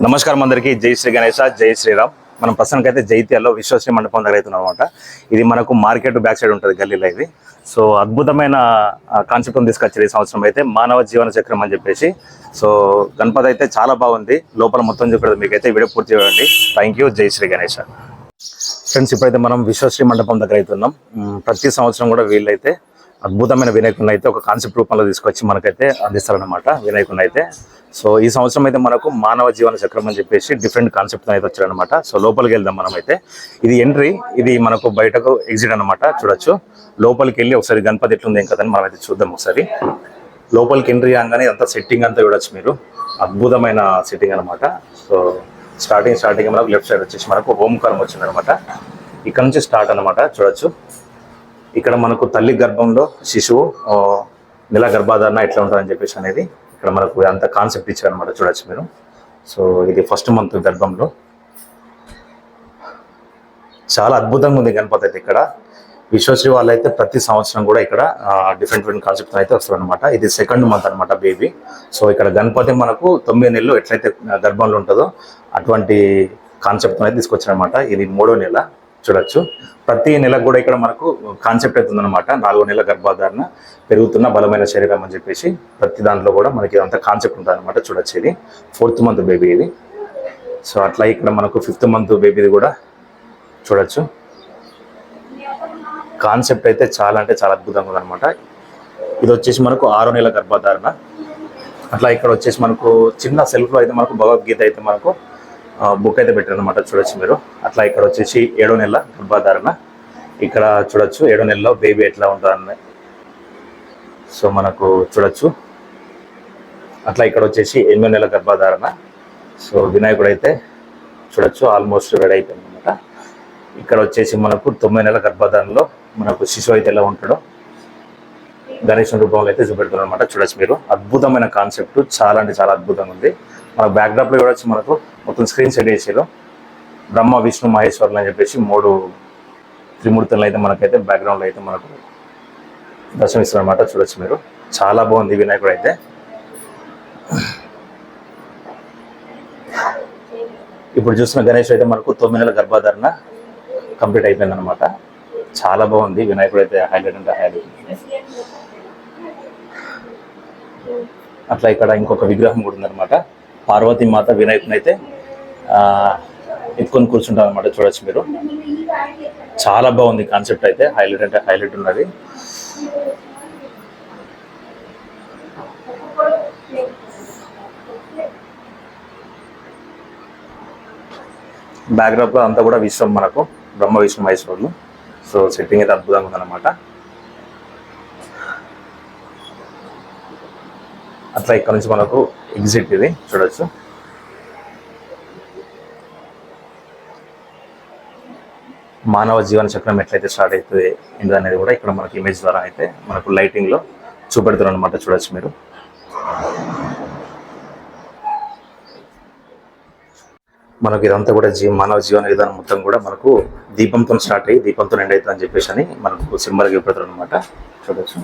నమస్కారం అందరికీ. జై శ్రీ గణేశ, జై శ్రీరామ్. మనం ప్రస్తుతానికైతే జైత్యాల్లో విశ్వశ్రీ మండపం దగ్గర అవుతున్నాం అనమాట. ఇది మనకు మార్కెట్ బ్యాక్ సైడ్ ఉంటుంది గల్లీలో. ఇది సో అద్భుతమైన కాన్సెప్ట్ తీసుకొచ్చారు ఈ సంవత్సరం అయితే, మానవ జీవన చక్రం అని చెప్పేసి. సో గణపతి అయితే చాలా బాగుంది. లోపల మొత్తం చూపడదు మీకైతే వీడియో పూర్తి చేయండి. Thank you. జై శ్రీ గణేశ. ఫ్రెండ్స్, ఇప్పుడైతే మనం విశ్వశ్రీ మండపం దగ్గర అవుతున్నాం. ప్రతి సంవత్సరం కూడా వీళ్ళైతే అద్భుతమైన వినాయకుడిని అయితే ఒక కాన్సెప్ట్ రూపంలో తీసుకొచ్చి మనకైతే అందిస్తారనమాట వినాయకుడిని అయితే. సో ఈ సంవత్సరం అయితే మనకు మానవ జీవన చక్రం అని చెప్పేసి డిఫరెంట్ కాన్సెప్ట్ అయితే వచ్చారనమాట. సో లోపలికి వెళ్దాం మనం అయితే. ఇది ఎంట్రీ, ఇది మనకు బయటకు ఎగ్జిట్ అనమాట. చూడొచ్చు. లోపలికి వెళ్ళి ఒకసారి గణపతి ఎట్లుంది ఏం కదని మనం అయితే చూద్దాం ఒకసారి. లోపలికి ఎంట్రీ కాగానే అంతా సెట్టింగ్ అంతా చూడొచ్చు మీరు. అద్భుతమైన సెట్టింగ్ అనమాట. సో స్టార్టింగ్ మనకు లెఫ్ట్ సైడ్ వచ్చేసి మనకు ఓంకారం వచ్చింది అనమాట. ఇక్కడ నుంచి స్టార్ట్ అనమాట. చూడొచ్చు. ఇక్కడ మనకు తల్లి గర్భంలో శిశువు నెల గర్భాధారణ ఎట్లా ఉంటుందని చెప్పేసి అనేది ఇక్కడ మనకు అంత కాన్సెప్ట్ ఇచ్చారనమాట. చూడొచ్చు మీరు. సో ఇది ఫస్ట్ మంత్ గర్భంలో చాలా అద్భుతంగా ఉంది గణపతి అయితే. ఇక్కడ విశ్వశ్రీ వాళ్ళు అయితే ప్రతి సంవత్సరం కూడా ఇక్కడ డిఫరెంట్ కాన్సెప్ట్ అయితే వస్తారు అనమాట. ఇది సెకండ్ మంత్ అనమాట బేబీ. సో ఇక్కడ గణపతి మనకు 9 నెలలు ఎట్లయితే గర్భంలో ఉంటుందో అటువంటి కాన్సెప్ట్ అయితే తీసుకొచ్చారనమాట. ఇది 3వ నెల. చూడొచ్చు. ప్రతి నెలకు కూడా ఇక్కడ మనకు కాన్సెప్ట్ అవుతుందన్నమాట. 4వ నెల గర్భాధారణ, పెరుగుతున్న బలమైన శరీరం అని చెప్పేసి ప్రతి దాంట్లో కూడా మనకి అంత కాన్సెప్ట్ ఉంటుంది అనమాట. చూడొచ్చు. ఇది 4th మంత్ బేబీ ఇది. సో అట్లా ఇక్కడ మనకు 5th మంత్ బేబీది కూడా చూడొచ్చు. కాన్సెప్ట్ అయితే చాలా అంటే చాలా అద్భుతంగా ఉందన్నమాట. ఇది వచ్చేసి మనకు 6వ నెల గర్భాధారణ. అట్లా ఇక్కడ వచ్చేసి మనకు చిన్న సెల్ఫ్లో అయితే మనకు భగవద్గీత అయితే మనకు బుక్ అయితే పెట్టారనమాట. చూడొచ్చు మీరు. అట్లా ఇక్కడ వచ్చేసి 7వ నెల గర్భాధారణ. ఇక్కడ చూడొచ్చు 7వ నెలలో బేబీ ఎట్లా ఉంటుందని. సో మనకు చూడొచ్చు. అట్లా ఇక్కడ వచ్చేసి 8వ నెల గర్భాధారణ. సో వినాయకుడు అయితే చూడొచ్చు ఆల్మోస్ట్ రెడీ అయిపోయింది అనమాట. ఇక్కడ వచ్చేసి మనకు 9వ నెల గర్భాధారణలో మనకు శిశువు అయితే ఎలా ఉంటాడో గణేశుని రూపంలో అయితే చూపెడుతున్నారు అనమాట. చూడొచ్చు మీరు. అద్భుతమైన కాన్సెప్ట్, చాలా అంటే చాలా అద్భుతంగా ఉంది. మన బ్యాక్డ్రాప్లో చూడొచ్చు. మనకు మొత్తం స్క్రీన్ సెట్ చేసారు. బ్రహ్మ విష్ణు మహేశ్వరులు అని చెప్పేసి 3 త్రిమూర్తులను అయితే మనకైతే బ్యాక్గ్రౌండ్లో అయితే మనకు దర్శనమిస్తారు అనమాట. చూడొచ్చు మీరు. చాలా బాగుంది వినాయకుడు అయితే. ఇప్పుడు చూసిన గణేష్ అయితే మనకు 9 నెలల గర్భాధారణ కంప్లీట్ అయిపోయింది అనమాట. చాలా బాగుంది వినాయకుడు అయితే. హైలైట్ అంటే హైలైట్. అట్లా ఇక్కడ ఇంకొక విగ్రహం కూడా ఉందన్నమాట. పార్వతీ మాత వినాయకుని అయితే ఎత్తుకొని కూర్చుంటారు అనమాట. చూడొచ్చు మీరు. చాలా బాగుంది కాన్సెప్ట్ అయితే. హైలైట్ అంటే హైలైట్ ఉన్నది. బ్యాక్డ్రాప్లో అంతా కూడా విశ్వం మనకు బ్రహ్మ విష్ణు మహేశ్వరులు. సో సెట్టింగ్ అయితే అద్భుతంగా ఉందన్నమాట. అట్లా ఇక్కడ నుంచి మనకు ఎగ్జిట్ ఇది. చూడొచ్చు. మానవ జీవన చక్రం ఎట్లయితే స్టార్ట్ అవుతుంది ఏంటి అనేది కూడా ఇక్కడ మనకి ఇమేజ్ ద్వారా అయితే మనకు లైటింగ్లో చూపెడుతున్నారు అనమాట. చూడొచ్చు మీరు. మనకు ఇదంతా కూడా మానవ జీవన విధానం మొత్తం కూడా మనకు దీపంతో స్టార్ట్ అయ్యి దీపంతో ఎండ్ అవుతుంది అని చెప్పేసి అని మనకు సింబల్గా చూపెడుతున్నారు అనమాట. చూడొచ్చు.